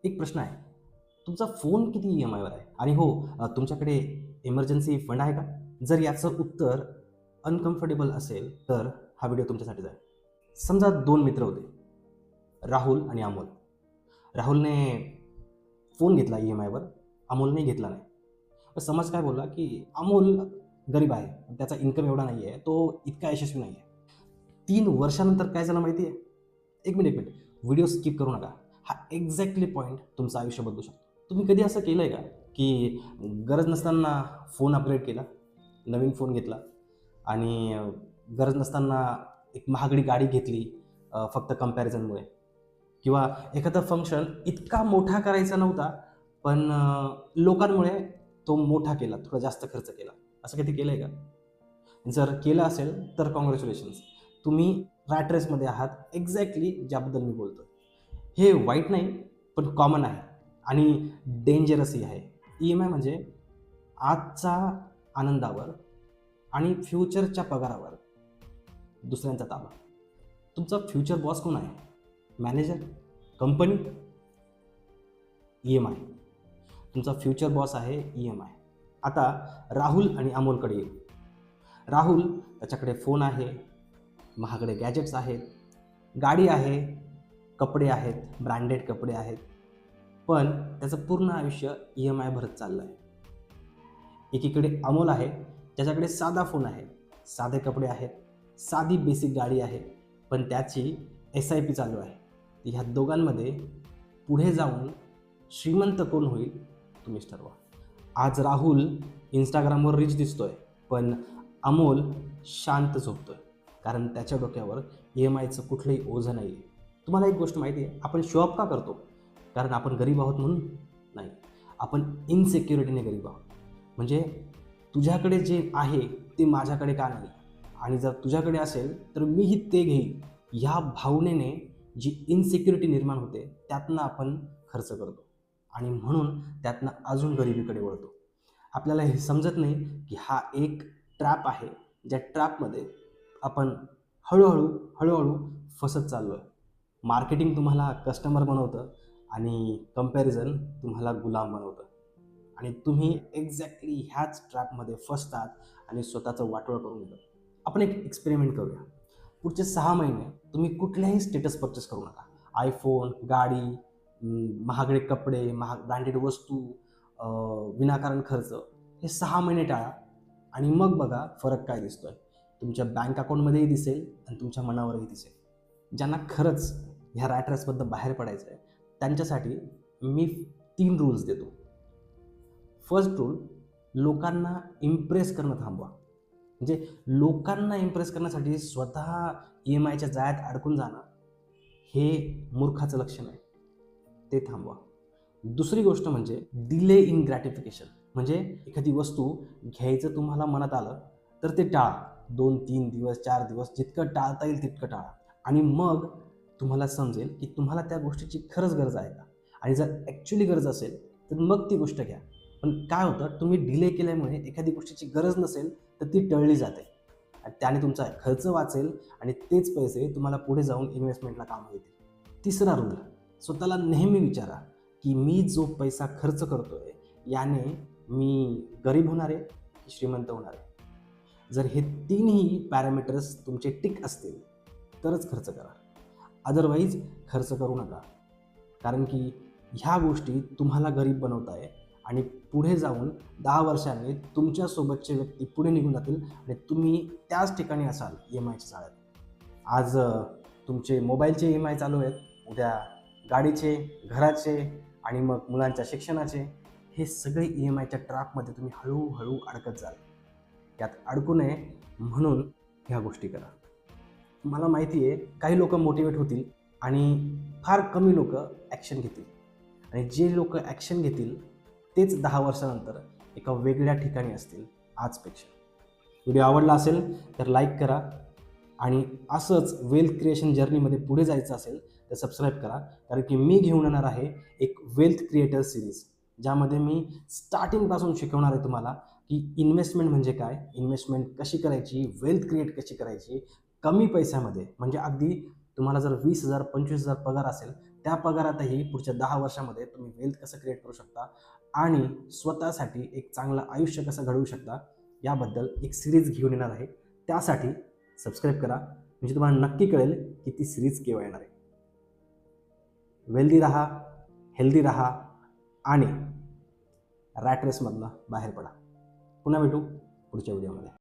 एक प्रश्न आहे. तुमचा फोन किती ई-एम-आयवर आहे? आणि हो, तुमच्याकडे इमर्जन्सी फंड आहे का? जर याचं उत्तर अनकम्फर्टेबल असेल, तर हा व्हिडिओ तुमच्यासाठीच आहे. समजा 2 मित्र होते, राहुल आणि अमोल. राहुलने फोन घेतला ई-एम-आयवर, अमोलने घेतला नाही. तर समाज काय बोलला, की अमोल गरीब आहे. त्याचा इन्कम एवढा नाही आहे. तो इतका यशस्वी नाही आहे. 3 वर्षानंतर काय झालं माहिती आहे? 1 मिनिट, 1 मिनिट. व्हिडिओ स्किप करू नका. हा एक्झॅक्टली पॉइंट तुमचं आयुष्य बदलू शकतो. तुम्ही कधी असं केलं आहे का, की गरज नसताना फोन अपग्रेड केला, नवीन फोन घेतला आणि गरज नसताना एक महागडी गाडी घेतली फक्त कंपॅरिझनमुळे किंवा एखादा फंक्शन इतका मोठा करायचा नव्हता, पण लोकांमुळे तो मोठा केला, थोडा जास्त खर्च केला. असं कधी केलं आहे का? जर केलं असेल तर कॉंग्रॅच्युलेशन्स. तुम्ही रॅट रेसमध्ये आहात, एक्झॅक्टली ज्याबद्दल मी बोलतो. हे वाईट नाही, पण कॉमन आहे आणि डेंजरसही आहे. ई-एम-आय म्हणजे आजचा आनंदावर आणि फ्युचरच्या पगारावर दुसऱ्यांचा ताबा. तुमचा फ्युचर बॉस कोण आहे? मॅनेजर? कंपनी? ई-एम-आय. तुमचा फ्युचर बॉस आहे ई-एम-आय. आता राहुल आणि अमोलकडे येऊ. राहुल, त्याच्याकडे फोन आहे, महागडे गॅजेट्स आहेत, गाडी आहे, कपडे आहेत, ब्रँडेड कपडे आहेत, पण त्याचं पूर्ण आयुष्य ई-एम-आय भरत चाललं आहे. एकीकडे अमोल आहे, ज्याच्याकडे साधा फोन आहे, साधे कपडे आहेत, साधी बेसिक गाडी आहे, पण त्याची एस-आय-पी चालू आहे. ह्या दोघांमध्ये पुढे जाऊन श्रीमंत कोण होईल तुम्हीच ठरवा. आज राहुल इंस्टाग्रामवर रिच दिसतोय, पण अमोल शांत झोपतोय, कारण त्याच्या डोक्यावर ई-एम-आयचं कुठलंही ओझं नाही आहे. तुम्हाला एक गोष्ट माहिती आहे, आपण शोअप का करतो? कारण आपण गरीब आहोत म्हणून? नाही, आपण इनसिक्युरिटीने गरीब आहोत. म्हणजे तुझ्याकडे जे आहे ते माझ्याकडे का नाही, आणि जर तुझ्याकडे असेल तर मीही ते घेईन, ह्या भावनेने जी इनसिक्युरिटी निर्माण होते त्यातनं आपण खर्च करतो आणि म्हणून त्यातनं अजून गरिबीकडे वळतो. आपल्याला हे समजत नाही की हा एक ट्रॅप आहे, ज्या ट्रॅपमध्ये आपण हळूहळू फसत चाललो आहे. मार्केटिंग तुम्हाला कस्टमर बनवतं आणि कंपॅरिझन तुम्हाला गुलाम बनवतं आणि तुम्ही एक्झॅक्टली ह्याच ट्रॅपमध्ये फसतात आणि स्वतःचं वाटोळं करून घेतात. आपण एक एक्सपेरिमेंट करूया. पुढचे 6 महिने तुम्ही कुठल्याही स्टेटस परचेस करू नका. आयफोन, गाडी, महागडे कपडे, ब्रँडेड वस्तू, विनाकारण खर्च, हे 6 महिने टाळा आणि मग बघा फरक काय दिसतोय. तुमच्या बँक अकाउंटमध्येही दिसेल आणि तुमच्या मनावरही दिसेल. ज्यांना खरंच ह्या रॅट रेसमधनं बाहेर पडायचं आहे त्यांच्यासाठी मी 3 रूल्स देतो. फर्स्ट रूल, लोकांना इम्प्रेस करणं थांबवा. म्हणजे लोकांना इम्प्रेस करण्यासाठी स्वतः ई-एम-आयच्या जाळ्यात अडकून जाणं हे मूर्खाचं लक्षण आहे, ते थांबवा. दुसरी गोष्ट म्हणजे डिले इन ग्रॅटिफिकेशन. म्हणजे एखादी वस्तू घ्यायचं तुम्हाला मनात आलं तर ते टाळा. 2-3 दिवस, 4 दिवस, जितकं टाळता येईल तितकं टाळा आणि मग तुम्हाला समजेल की तुम्हाला त्या गोष्टीची खरंच गरज आहे का, आणि जर ॲक्च्युली गरज असेल तर मग ती गोष्ट घ्या. पण काय होतं, तुम्ही डिले केल्यामुळे एखादी गोष्टीची गरज नसेल तर ती टळली जाते आणि त्याने तुमचा खर्च वाचेल आणि तेच पैसे तुम्हाला पुढे जाऊन इन्व्हेस्टमेंटला कामं येतील. तिसरा रूल, स्वतःला नेहमी विचारा की मी जो पैसा खर्च करतोय याने मी गरीब होणार आहे की श्रीमंत होणार आहे. जर हे तिन्ही पॅरामीटर्स तुमचे टिक असतील तरच खर्च करा, अदरवाईज खर्च करू नका. कारण की ह्या गोष्टी तुम्हाला गरीब बनवत आहे आणि पुढे जाऊन 10 वर्षांनी तुमच्यासोबतचे व्यक्ती पुढे निघून जातील आणि तुम्ही त्याच ठिकाणी असाल ई-एम-आयच्या जाळ्यात. आज तुमचे मोबाईलचे ई-एम-आय चालू आहेत, उद्या गाडीचे, घराचे आणि मग मुलांच्या शिक्षणाचे. हे सगळे ई-एम-आयच्या ट्रॅपमध्ये तुम्ही हळूहळू अडकत जाल. यात अडकू नये म्हणून ह्या गोष्टी करा. मला माहिती आहे काही लोक मोटिवेट होतील आणि फार कमी लोक ॲक्शन घेतील, आणि जे लोक ॲक्शन घेतील तेच 10 वर्षानंतर एका वेगळ्या ठिकाणी असतील आजपेक्षा. व्हिडिओ आवडला असेल तर लाईक करा आणि असंच वेल्थ क्रिएशन जर्नीमध्ये पुढे जायचं असेल तर सबस्क्राईब करा, कारण की मी घेऊन येणार आहे एक वेल्थ क्रिएटर सिरीज, ज्यामध्ये मी स्टार्टिंगपासून शिकवणार आहे तुम्हाला की इन्व्हेस्टमेंट म्हणजे काय, इन्व्हेस्टमेंट कशी करायची, वेल्थ क्रिएट कशी करायची कमी पैशामध्ये. म्हणजे अगदी तुम्हाला जर 20,000 25,000 पगार असेल त्या पगारातही पुढच्या 10 वर्षामध्ये तुम्ही वेल्थ कसं क्रिएट करू शकता आणि स्वतःसाठी एक चांगलं आयुष्य कसं घडवू शकता याबद्दल एक सिरीज घेऊन येणार आहे. त्यासाठी सबस्क्राईब करा, म्हणजे तुम्हाला नक्की कळेल की ती सिरीज केव्हा येणार आहे. वेल्दी राहा, हेल्दी राहा आणि रॅट रेसमधनं बाहेर पडा. पुन्हा भेटू पुढच्या व्हिडिओमध्ये.